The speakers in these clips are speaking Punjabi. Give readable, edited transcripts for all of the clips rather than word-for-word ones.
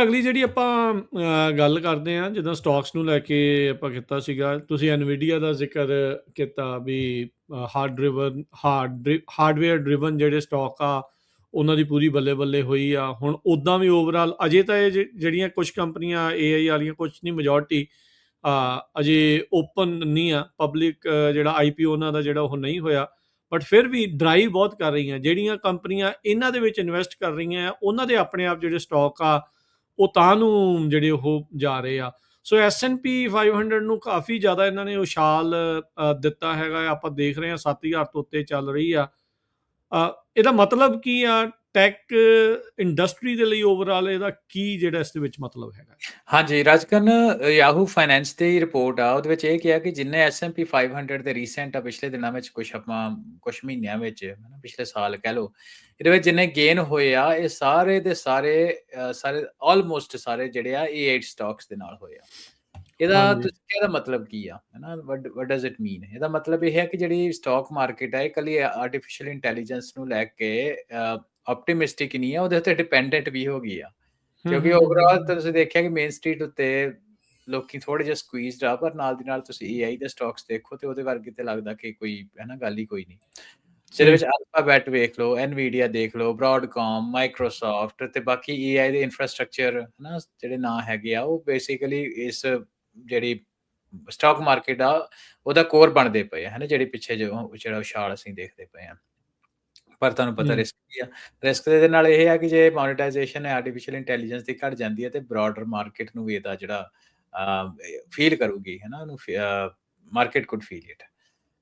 ਸਰ ਅਗਲੀ ਜਿਹੜੀ ਆਪਾਂ ਗੱਲ ਕਰਦੇ ਹਾਂ ਜਿੱਦਾਂ ਸਟਾਕਸ ਨੂੰ ਲੈ ਕੇ ਆਪਾਂ ਕੀਤਾ ਸੀਗਾ, ਤੁਸੀਂ ਐਨਵੀਡੀਆ ਦਾ ਜ਼ਿਕਰ ਕੀਤਾ ਵੀ ਹਾਰਡਵੇਅਰ ਡਰਿਵਨ ਜਿਹੜੇ ਸਟਾਕ ਆ ਉਹਨਾਂ ਦੀ ਪੂਰੀ ਬੱਲੇ ਬੱਲੇ ਹੋਈ ਆ। ਹੁਣ ਉੱਦਾਂ ਵੀ ਓਵਰਆਲ ਅਜੇ ਤਾਂ ਇਹ ਜਿਹੜੀਆਂ ਕੁਝ ਕੰਪਨੀਆਂ AI ਵਾਲੀਆਂ, ਕੁਝ ਨਹੀਂ ਮੈਜੋਰਟੀ ਅਜੇ ਓਪਨ ਨਹੀਂ ਆ ਪਬਲਿਕ, ਜਿਹੜਾ IPO ਉਹਨਾਂ ਦਾ ਜਿਹੜਾ ਉਹ ਨਹੀਂ ਹੋਇਆ, ਬਟ ਫਿਰ ਵੀ ਡਰਾਈਵ ਬਹੁਤ ਕਰ ਰਹੀਆਂ। ਜਿਹੜੀਆਂ ਕੰਪਨੀਆਂ ਇਹਨਾਂ ਦੇ ਵਿੱਚ ਇਨਵੈਸਟ ਕਰ ਰਹੀਆਂ ਆ ਉਹਨਾਂ ਦੇ ਆਪਣੇ ਆਪ ਜਿਹੜੇ ਸਟਾਕ ਆ ਉਹ ਤਾਂ ਨੂੰ ਜਿਹੜੇ ਉਹ ਜਾ ਰਹੇ ਆ। ਸੋ S&P 500 ਨੂੰ ਕਾਫੀ ਜ਼ਿਆਦਾ ਇਹਨਾਂ ਨੇ ਉਛਾਲ ਦਿੱਤਾ ਹੈਗਾ। ਆਪਾਂ ਦੇਖ ਰਹੇ ਹਾਂ 7000 ਤੋਂ ਉੱਤੇ ਚੱਲ ਰਹੀ ਆ। ਇਹਦਾ ਮਤਲਬ ਕੀ ਆ ਟੈਕ ਇੰਡਸਟਰੀ ਦੇ ਲਈ ਓਵਰਆਲ, ਇਹਦਾ ਕੀ ਜਿਹੜਾ ਇਸ ਦੇ ਵਿੱਚ ਮਤਲਬ ਹੈਗਾ? ਹਾਂਜੀ ਰਾਜਕਨ, ਯਾਹੂ ਫਾਈਨੈਂਸ ਦੀ ਰਿਪੋਰਟ ਆ ਉਹਦੇ ਵਿੱਚ ਇਹ ਕਿਹਾ ਕਿ ਜਿੰਨੇ S&P 500 ਦੇ ਰੀਸੈਂਟ ਆ ਪਿਛਲੇ ਦਿਨਾਂ ਵਿੱਚ ਕੁਝ ਮਹੀਨਿਆਂ ਵਿੱਚ ਪਿਛਲੇ ਸਾਲ ਕਹਿ ਲਓ, ਇਹਦੇ ਵਿੱਚ ਜਿੰਨੇ ਗੇਨ ਹੋਏ ਆ ਇਹ ਸਾਰੇ ਦੇ ਸਾਰੇ ਆਲਮੋਸਟ ਸਾਰੇ ਜਿਹੜੇ ਆ ਇਹ 8 ਸਟਾਕਸ ਦੇ ਨਾਲ ਹੋਏ ਆ। ਇਹਦਾ ਮਤਲਬ ਕੀ ਆ, ਹੈਨਾ, what does it mean? ਇਹਦਾ ਮਤਲਬ ਇਹ ਹੈ ਕਿ ਜਿਹੜੀ ਸਟਾਕ ਮਾਰਕੀਟ ਹੈ ਇਕੱਲੀ ਆਰਟੀਫਿਸ਼ੀਅਲ ਇੰਟੈਲੀਜੈਂਸ ਨੂੰ ਲੈ ਕੇ ਆਪਟੀਮਿਸਟਿਕ ਨਹੀਂ ਆ, ਉਹਦੇ ਉੱਤੇ ਡਿਪੈਂਡੈਂਟ ਵੀ ਹੋ ਗਈ ਆ। ਕਿਉਂਕਿ ਓਵਰਆਲ ਤੁਸੀਂ ਦੇਖਿਆ ਕਿ ਮੇਨ ਸਟਰੀਟ ਉੱਤੇ ਲੋਕੀ ਥੋੜੇ ਜਿਹਾ ਸਕੁਈਜ਼ਡ ਆ, ਪਰ ਨਾਲ ਦੀ ਨਾਲ ਤੁਸੀਂ AI ਦੇ ਸਟਾਕਸ ਦੇਖੋ ਤੇ ਉਹਦੇ ਵਰਗੇ ਤੇ ਲੱਗਦਾ ਕਿ ਕੋਈ ਹੈਨਾ ਗੱਲ ਹੀ ਕੋਈ ਨਹੀਂ। ਜਿਹਦੇ ਵਿੱਚ ਅਲਫਾਬੈਟ ਵੇਖ ਲਓ, ਐਨਵੀਡੀਆ ਦੇਖ ਲਓ, ਬ੍ਰੌਡਕਾਮ, ਮਾਈਕਰੋਸਾਫਟ ਤੇ ਬਾਕੀ AI ਦੇ ਇਨਫਰਾਸਟ੍ਰਕਚਰ ਹਨਾ ਜਿਹੜੇ ਨਾਂ ਹੈਗੇ ਆ ਉਹ ਬੇਸਿਕਲੀ ਇਸ ਜਿਹੜੀ ਸਟਾਕ ਮਾਰਕੀਟ ਆ ਉਹਦਾ ਕੋਰ ਬਣਦੇ ਪਏ ਆ, ਹਨਾ, ਜਿਹੜੀ ਪਿੱਛੇ ਜਿਹੜਾ ਉਛਾਲ ਅਸੀਂ ਦੇਖਦੇ ਪਏ ਆ। ਪਰ ਤੁਹਾਨੂੰ ਪਤਾ ਰਿਸਕ ਕੀ ਆ, ਰਿਸਕ ਦੇ ਨਾਲ ਇਹ ਆ ਕਿ ਜੇ ਮੋਨੇਟਾਈਜੇਸ਼ਨ ਹੈ ਆਰਟੀਫਿਸ਼ੀਅਲ ਇੰਟੈਲੀਜੈਂਸ ਦੀ ਘਟ ਜਾਂਦੀ ਹੈ ਤੇ ਬ੍ਰੌਡਰ ਮਾਰਕੀਟ ਨੂੰ ਵੀ ਇਹਦਾ ਜਿਹੜਾ ਫੀਲ ਕਰੂਗੀ, ਹਨਾ, ਉਹਨੂੰ ਮਾਰਕੀਟ ਕੁਡ ਫੀਲ ਇਟ।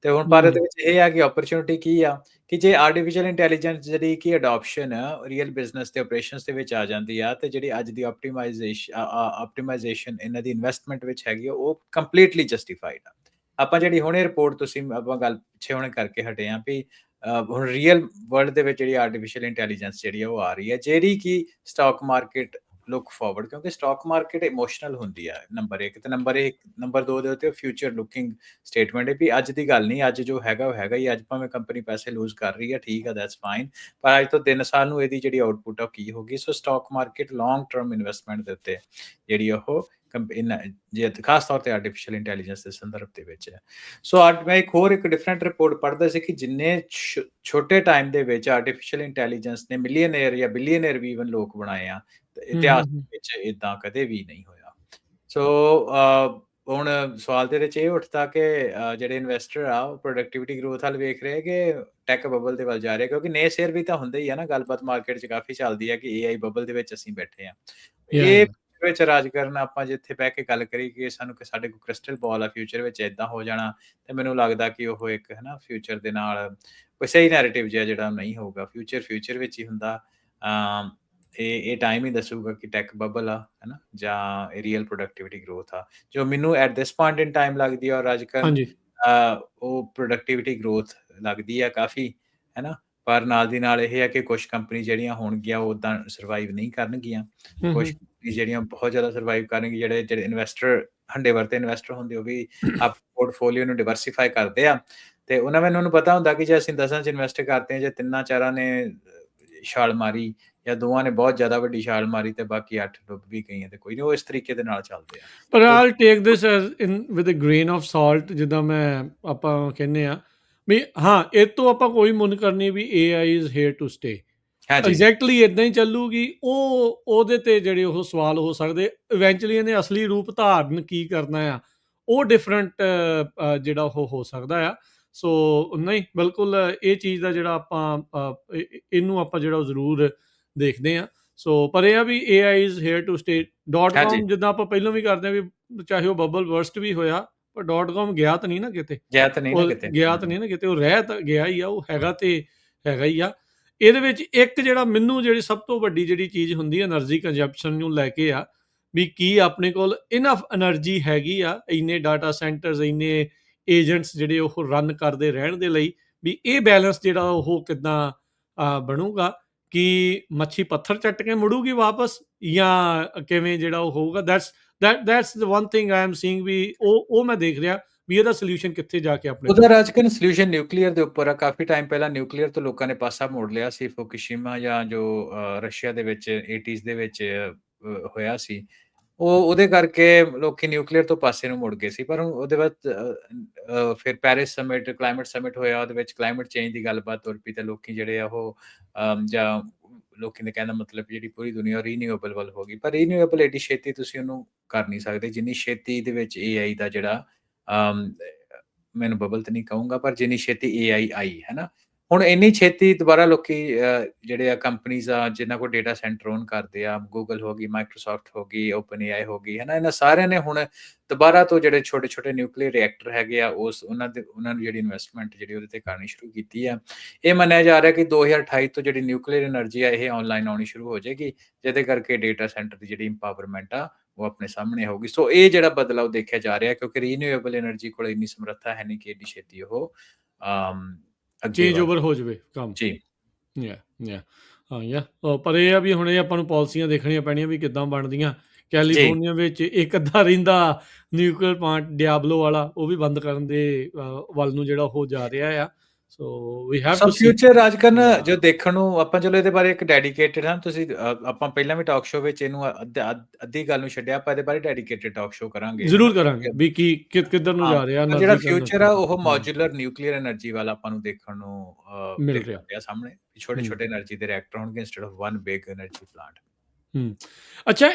ਤੇ ਹੁਣ ਭਾਰਤ ਦੇ ਵਿੱਚ ਇਹ ਆ ਕਿ ਓਪਰਚੁਨਿਟੀ ਕੀ ਆ ਕਿ ਜੇ ਆਰਟੀਫਿਸ਼ੀਅਲ ਇੰਟੈਲੀਜੈਂਸ ਜਿਹੜੀ ਕਿ ਅਡਾਪਸ਼ਨ ਰੀਅਲ ਬਿਜ਼ਨਸ ਤੇ ਆਪਰੇਸ਼ਨਸ ਦੇ ਵਿੱਚ ਆ ਜਾਂਦੀ ਆ ਤੇ ਜਿਹੜੀ ਅੱਜ ਦੀ ਆਪਟੀਮਾਈਜੇਸ਼ਨ ਇਹਨਾਂ ਦੀ ਇਨਵੈਸਟਮੈਂਟ ਵਿੱਚ ਹੈਗੀ ਉਹ ਕੰਪਲੀਟਲੀ ਜਸਟੀਫਾਈਡ ਆ। ਆਪਾਂ ਜਿਹੜੀ ਹੁਣੇ ਰਿਪੋਰਟ ਤੁਸੀਂ ਆਪਾਂ ਗੱਲ ਪਿੱਛੇ ਹੁਣੇ ਕਰਕੇ ਹਟੇ ਆ ਵੀ ਹੁਣ ਰੀਅਲ ਵਰਲਡ ਦੇ ਵਿੱਚ ਜਿਹੜੀ ਆਰਟੀਫਿਸ਼ੀਅਲ ਇੰਟੈਲੀਜੈਂਸ ਜਿਹੜੀ ਆ ਉਹ ਆ ਰਹੀ ਹੈ, ਜਿਹੜੀ ਕਿ ਸਟਾਕ ਮਾਰਕੀਟ ਲੁੱਕ ਫਾਰਵਰਡ, ਕਿਉਂਕਿ ਸਟਾਕ ਮਾਰਕੀਟ ਇਮੋਸ਼ਨਲ ਹੁੰਦੀ ਆ ਨੰਬਰ 1 ਤੇ ਨੰਬਰ 2 ਦੇ ਉੱਤੇ ਫਿਊਚਰ ਲੁਕਿੰਗ ਸਟੇਟਮੈਂਟ ਹੈ ਵੀ ਅੱਜ ਦੀ ਗੱਲ ਨਹੀਂ, ਅੱਜ ਜੋ ਹੈਗਾ ਉਹ ਹੈਗਾ ਹੀ। ਅੱਜ ਭਾਵੇਂ ਕੰਪਨੀ ਪੈਸੇ ਲੂਜ਼ ਕਰ ਰਹੀ ਹੈ, ਠੀਕ ਆ, ਦੈਟਸ ਫਾਈਨ, ਪਰ ਅੱਜ ਤੋਂ 3 ਸਾਲ ਨੂੰ ਇਹਦੀ ਜਿਹੜੀ ਆਊਟਪੁੱਟ ਆ ਕੀ ਹੋਗੀ। So stock market long term investment ਦੇ ਉੱਤੇ ਜਿਹੜੀ ਉਹ ਜੇ ਖਾਸ ਤੌਰ ਤੇ ਆਰਟੀਫਿਸ਼ੀਅਲ ਇੰਟੈਲੀਜੈਂਸ ਦੇ ਸੰਦਰਭ ਦੇ ਵਿੱਚ ਹੈ। ਸੋ ਮੈਂ ਇੱਕ ਡਿਫਰੈਂਟ ਰਿਪੋਰਟ ਪੜ੍ਹਦਾ ਸੀ ਕਿ ਜਿੰਨੇ ਛੋਟੇ ਟਾਈਮ ਦੇ ਵਿੱਚ ਆਰਟੀਫਿਸ਼ੀਅਲ ਇੰਟੈਲੀਜੈਂਸ ਨੇ ਮਿਲੀਅਨੇਅਰ ਜਾਂ ਬਿਲੀਅਨੇਅਰ ਵੀ ਇਵਨ ਲੋਕ ਬਣਾਏ ਆ, ਇਤਿਹਾਸ ਵਿੱਚ ਇਦਾਂ ਕਦੇ ਵੀ ਨਹੀਂ ਹੋਇਆ। ਸੋ ਹੁਣ ਸਵਾਲ ਦੇ ਵਿੱਚ ਇਹ ਉੱਠਦਾ ਕਿ ਜਿਹੜੇ ਇਨਵੈਸਟਰ ਆ ਉਹ ਪ੍ਰੋਡਕਟਿਵਿਟੀ ਗਰੋਥ ਵੱਲ ਵੇਖ ਰਹੇ ਕਿ ਟੈਕ ਬਬਲ ਦੇ ਵੱਲ ਜਾ ਰਹੇ, ਕਿਉਂਕਿ ਨੇ ਸ਼ੇਅਰ ਵੀ ਤਾਂ ਹੁੰਦੇ ਹੀ ਆ ਨਾ, ਗੱਲਬਾਤ ਮਾਰਕੀਟ 'ਚ ਕਾਫੀ ਚੱਲਦੀ ਹੈ ਕਿ AI ਬਬਲ ਦੇ ਵਿੱਚ ਅਸੀਂ ਬੈਠੇ ਆ। ਇਹ ਵਿੱਚ ਰਾਜਕਰਨ ਆਪਾਂ ਜਿੱਥੇ ਬਹਿ ਕੇ ਗੱਲ ਕਰੀ ਕਿ ਸਾਡੇ ਕੋਲ ਕ੍ਰਿਸਟਲ ਬਾਲ ਆ, ਫਿਊਚਰ ਵਿੱਚ ਇਦਾਂ ਹੋ ਜਾਣਾ, ਤੇ ਮੈਨੂੰ ਲੱਗਦਾ ਕਿ ਉਹ ਇੱਕ ਹਨਾ ਫਿਊਚਰ ਦੇ ਨਾਲ ਕੋਈ ਸਹੀ ਨੈਰੇਟਿਵ ਜਿਹਾ ਜਿਹੜਾ ਨਹੀਂ ਹੋਊਗਾ। ਫਿਊਚਰ ਵਿੱਚ ਹੀ ਹੁੰਦਾ। ਇਹ ਟਾਈਮ ਹੀ ਦੱਸੂਗਾ ਕਿ ਟੈਕ ਬਬਲ ਆ ਹਨਾ ਜਾਂ ਰੀਅਲ ਪ੍ਰੋਡਕਟਿਵਿਟੀ ਗਰੋਥ ਆ। ਜੋ ਮੈਨੂੰ at this point in time ਲੱਗਦੀ ਆ ਔਰ ਰਾਜਕਰਨ ਉਹ ਪ੍ਰੋਡਕਟਿਵਿਟੀ ਗਰੋਥ ਲੱਗਦੀ ਆ ਕਾਫੀ, ਹੈ ਨਾ, ਪਰ ਨਾਲ ਦੀ ਨਾਲ ਇਹ ਹੈ ਕਿ ਕੁਝ ਕੰਪਨੀ ਜਿਹੜੀਆਂ ਹੋਣਗੀਆਂ ਉਹ ਉਦਾਂ ਸਰਵਾਈਵ ਨਹੀਂ ਕਰਨਗੀਆਂ, ਕੁਝ ਕੰਪਨੀ ਜਿਹੜੀਆਂ ਬਹੁਤ ਜ਼ਿਆਦਾ ਸਰਵਾਈਵ ਕਰਨਗੀਆਂ। ਜਿਹੜੇ ਇਨਵੈਸਟਰ ਹੰਡੇ ਵਰਤੇ ਇਨਵੈਸਟਰ ਹੁੰਦੇ ਉਹ ਵੀ ਆਪਣੇ ਪੋਰਟਫੋਲੀਓ ਨੂੰ ਡਿਵਰਸੀਫਾਈ ਕਰਦੇ ਆ ਤੇ ਉਹਨਾਂ ਨੂੰ ਪਤਾ ਹੁੰਦਾ ਕਿ ਜੇ ਅਸੀਂ 10 'ਚ ਇਨਵੈਸਟ ਕਰਦੇ ਹਾਂ, ਜੇ 3-4 ਨੇ ਛਾਲ ਮਾਰੀ ਜਾਂ 2 ਨੇ ਬਹੁਤ ਜ਼ਿਆਦਾ ਵੱਡੀ ਛਾਲ ਮਾਰੀ ਤੇ ਬਾਕੀ 8 ਡੁੱਬ ਵੀ ਗਈਆਂ ਤੇ ਕੋਈ ਨਹੀਂ, ਉਹ ਇਸ ਤਰੀਕੇ ਦੇ ਨਾਲ ਚੱਲਦੇ ਆ। ਪਰ all take this with a grain of salt, ਜਿੱਦਾਂ ਆਪਾਂ ਕਹਿੰਦੇ ਆ ਵੀ ਹਾਂ ਇਹ ਤੋਂ ਆਪਾਂ ਕੋਈ ਮੁੱਲ ਕਰਨੀ ਵੀ AI is here to stay, exactly ਇਦਾਂ ਹੀ ਚੱਲੂਗੀ। ਉਹਦੇ ਤੇ ਜਿਹੜੇ ਉਹ ਸਵਾਲ ਹੋ ਸਕਦੇ, ਇਵੈਂਚੁਅਲੀ ਇਹਨੇ ਅਸਲੀ ਰੂਪ ਧਾਰਨ ਕੀ ਕਰਨਾ ਆ ਉਹ ਡਿਫਰੈਂਟ ਜਿਹੜਾ ਉਹ ਹੋ ਸਕਦਾ ਆ। ਸੋ ਨਹੀਂ, ਬਿਲਕੁਲ ਇਹ ਚੀਜ਼ ਦਾ ਜਿਹੜਾ ਆਪਾਂ ਇਹਨੂੰ ਆਪਾਂ ਜਿਹੜਾ ਜ਼ਰੂਰ ਦੇਖਦੇ ਹਾਂ। ਸੋ ਪਰ ਇਹ ਆ ਵੀ AI is here to stay. .com ਜਿੱਦਾਂ ਆਪਾਂ ਪਹਿਲਾਂ ਵੀ ਕਰਦੇ ਹਾਂ ਵੀ ਚਾਹੇ ਉਹ ਬਬਲ ਬਰਸਟ ਵੀ ਹੋਇਆ ਪਰ .com ਗਿਆ ਤਾਂ ਨਹੀਂ ਨਾ ਕਿਤੇ, ਉਹ ਰਹਿ ਤਾਂ ਗਿਆ ਹੀ ਆ, ਉਹ ਹੈਗਾ ਤੇ ਹੈਗਾ ਹੀ ਆ। ਇਹਦੇ ਵਿੱਚ ਇੱਕ ਜਿਹੜਾ ਮੈਨੂੰ ਜਿਹੜੀ ਸਭ ਤੋਂ ਵੱਡੀ ਜਿਹੜੀ ਚੀਜ਼ ਹੁੰਦੀ ਹੈ ਐਨਰਜੀ ਕੰਜ਼ੰਪਸ਼ਨ ਨੂੰ ਲੈ ਕੇ ਆ ਵੀ ਕੀ ਆਪਣੇ ਕੋਲ ਇਨਫ ਐਨਰਜੀ ਹੈਗੀ ਆ, ਇੰਨੇ ਡਾਟਾ ਸੈਂਟਰਸ, ਇੰਨੇ ਏਜੰਟਸ ਜਿਹੜੇ ਉਹ ਰਨ ਕਰਦੇ ਰਹਿਣ ਦੇ ਲਈ, ਵੀ ਇਹ ਬੈਲੈਂਸ ਜਿਹੜਾ ਉਹ ਕਿੱਦਾਂ ਬਣੂਗਾ, ਕਿ ਮੱਛੀ ਪੱਥਰ ਚੱਟ ਕੇ ਮੁੜੂਗੀ ਵਾਪਸ ਜਾਂ ਕਿਵੇਂ ਜਿਹੜਾ ਉਹ ਹੋਊਗਾ। that's the one thing I am seeing ਵੀ ਉਹ ਮੈਂ ਦੇਖ ਰਿਹਾ ਵੀ ਇਹਦਾ ਸੋਲੂਸ਼ਨ ਕਿੱਥੇ ਜਾ ਕੇ ਆਪਣੇ ਉਹਦਾ ਰਾਜਕਰਨ ਸੋਲੂਸ਼ਨ ਨਿਊਕਲੀਅਰ ਦੇ ਉੱਪਰ ਆ। ਕਾਫੀ ਟਾਈਮ ਪਹਿਲਾਂ ਨਿਊਕਲੀਅਰ ਤੋਂ ਲੋਕਾਂ ਨੇ ਪਾਸਾ ਮੋੜ ਲਿਆ ਸੀ। ਫੁਕੂਸ਼ੀਮਾ ਜਾਂ ਜੋ ਰਸ਼ੀਆ ਦੇ ਵਿੱਚ 80s ਦੇ ਵਿੱਚ ਹੋਇਆ ਸੀ, ਉਹਦੇ ਕਰਕੇ ਲੋਕੀ ਨਿਊਕਲੀਅਰ ਤੋਂ ਪਾਸੇ ਨੂੰ ਮੁੜ ਗਏ ਸੀ। ਪਰ ਉਹਦੇ ਬਾਅਦ ਫਿਰ ਪੈਰਿਸ ਸਮਿਟ, ਕਲਾਈਮੇਟ ਸਮਿਟ ਹੋਇਆ, ਉਹਦੇ ਵਿੱਚ ਕਲਾਈਮੇਟ ਚੇਂਜ ਦੀ ਗੱਲਬਾਤ ਤੁਰ ਪਈ, ਤੇ ਲੋਕੀ ਜਿਹੜੇ ਆ ਉਹ ਜਾਂ ਲੋਕੀ ਦੇ ਕਹਿਣ ਦਾ ਮਤਲਬ ਜਿਹੜੀ ਪੂਰੀ ਦੁਨੀਆ ਰੀਨਿਊਏਬਲ ਵੱਲ ਹੋ ਗਈ। ਪਰ ਰੀਨਿਊਏਬਲ ਐਡੀ ਛੇਤੀ ਤੁਸੀਂ ਉਹਨੂੰ ਕਰ ਨਹੀਂ ਸਕਦੇ ਜਿੰਨੀ ਛੇਤੀ ਦੇ ਵਿੱਚ AI ਦਾ ਜਿਹੜਾ ਮੈਨੂੰ ਬਬਲ ਤਾਂ ਨਹੀਂ ਕਹੂੰਗਾ, ਪਰ ਜਿੰਨੀ ਛੇਤੀ AI ਆਈ ਹੈ ਨਾ। ਹੁਣ ਇੰਨੀ ਛੇਤੀ ਦੁਬਾਰਾ ਲੋਕੀ ਜਿਹੜੇ ਆ ਕੰਪਨੀਜ਼ ਆ ਜਿਨ੍ਹਾਂ ਕੋਲ ਡੇਟਾ ਸੈਂਟਰ ਓਨ ਕਰਦੇ ਆ, ਗੂਗਲ ਹੋ ਗਈ, ਮਾਈਕਰੋਸਾਫਟ ਹੋ ਗਈ, ਓਪਨ AI ਹੋ ਗਈ, ਹੈ ਨਾ, ਇਹਨਾਂ ਸਾਰਿਆਂ ਨੇ ਹੁਣ ਦੁਬਾਰਾ ਤੋਂ ਜਿਹੜੇ ਛੋਟੇ-ਛੋਟੇ ਨਿਊਕਲੀਅਰ ਰਿਐਕਟਰ ਹੈਗੇ ਆ ਉਹਨਾਂ ਨੂੰ ਜਿਹੜੀ ਇਨਵੈਸਟਮੈਂਟ ਜਿਹੜੀ ਉਹਦੇ ਤੇ ਕਰਨੀ ਸ਼ੁਰੂ ਕੀਤੀ ਆ। ਇਹ ਮੰਨਿਆ ਜਾ ਰਿਹਾ ਕਿ 2028 ਤੋਂ ਜਿਹੜੀ ਨਿਊਕਲੀਅਰ ਐਨਰਜੀ ਆ ਇਹ ਆਨਲਾਈਨ ਆਉਣੀ ਸ਼ੁਰੂ ਹੋ ਜਾਏਗੀ, ਜਿਹਦੇ ਕਰਕੇ ਡੇਟਾ ਸੈਂਟਰ ਦੀ ਜਿਹੜੀ ਇੰਪਾਵਰਮੈਂਟ ਆ ਉਹ ਆਪਣੇ ਸਾਹਮਣੇ ਹੋਊਗੀ। ਸੋ ਇਹ ਜਿਹੜਾ ਬਦਲਾਅ ਦੇਖਿਆ ਜਾ ਰਿਹਾ, ਕਿਉਂਕਿ ਰੀਨਿਊਏਬਲ ਐਨਰਜੀ ਕੋਲ ਇੰਨੀ ਸਮਰੱਥਾ ਹੈ ਨਹੀਂ ਕਿ ਏਡੀ ਛੇਤੀ ਉਹ ਅੱਗੇ ਚੇਂਜ ਓਵਰ ਹੋ ਜਾਵੇ ਕੰਮ। ਜੀ। ਪਰ ਇਹ ਆ ਵੀ ਹੁਣ ਇਹ ਆਪਾਂ ਨੂੰ ਪਾਲਿਸੀਆਂ ਦੇਖਣੀਆਂ ਪੈਣੀਆਂ ਵੀ ਕਿੱਦਾਂ ਬਣਦੀਆਂ। ਜੀ। ਕੈਲੀਫੋਰਨੀਆ ਵਿੱਚ ਇੱਕ ਅੱਧਾ ਰਹਿੰਦਾ ਨਿਊਕਲੀਅਰ ਪਲਾਂਟ ਡਿਆਬਲੋ ਵਾਲਾ, ਉਹ ਵੀ ਬੰਦ ਕਰਨ ਦੇ ਵੱਲ ਨੂੰ ਜਿਹੜਾ ਉਹ ਜਾ ਰਿਹਾ ਆ। So we have to see future ਰਾਜਕਰਨ ਜੋ ਦੇਖਣ ਨੂੰ ਆਪਾਂ, ਚਲੋ ਇਹਦੇ ਬਾਰੇ ਇੱਕ ਡੈਡੀਕੇਟਡ ਹਾਂ ਤੁਸੀਂ ਆਪਾਂ ਪਹਿਲਾਂ ਵੀ ਟਾਕ ਸ਼ੋਅ ਵਿੱਚ ਇਹਨੂੰ ਅੱਧੀ ਗੱਲ ਨੂੰ ਛੱਡਿਆ, ਆਪਾਂ ਇਹਦੇ ਬਾਰੇ ਡੈਡੀਕੇਟਡ ਟਾਕ ਸ਼ੋਅ ਕਰਾਂਗੇ, ਜ਼ਰੂਰ ਕਰਾਂਗੇ ਵੀ ਕੀ ਕਿੱਧਰ ਨੂੰ ਜਾ ਰਿਹਾ ਜਿਹੜਾ ਫਿਊਚਰ ਆ ਉਹ ਮੌਜੂਲਰ ਨਿਊਕਲੀਅਰ ਐਨਰਜੀ ਵਾਲਾ ਆਪਾਂ ਨੂੰ ਦੇਖਣ ਨੂੰ ਮਿਲ ਰਿਹਾ ਸਾਹਮਣੇ। ਛੋਟੇ-ਛੋਟੇ ਐਨਰਜੀ ਦੇ ਰਿਐਕਟਰ ਹੋਣਗੇ instead of one big energy plant. ਅੱਛਾ,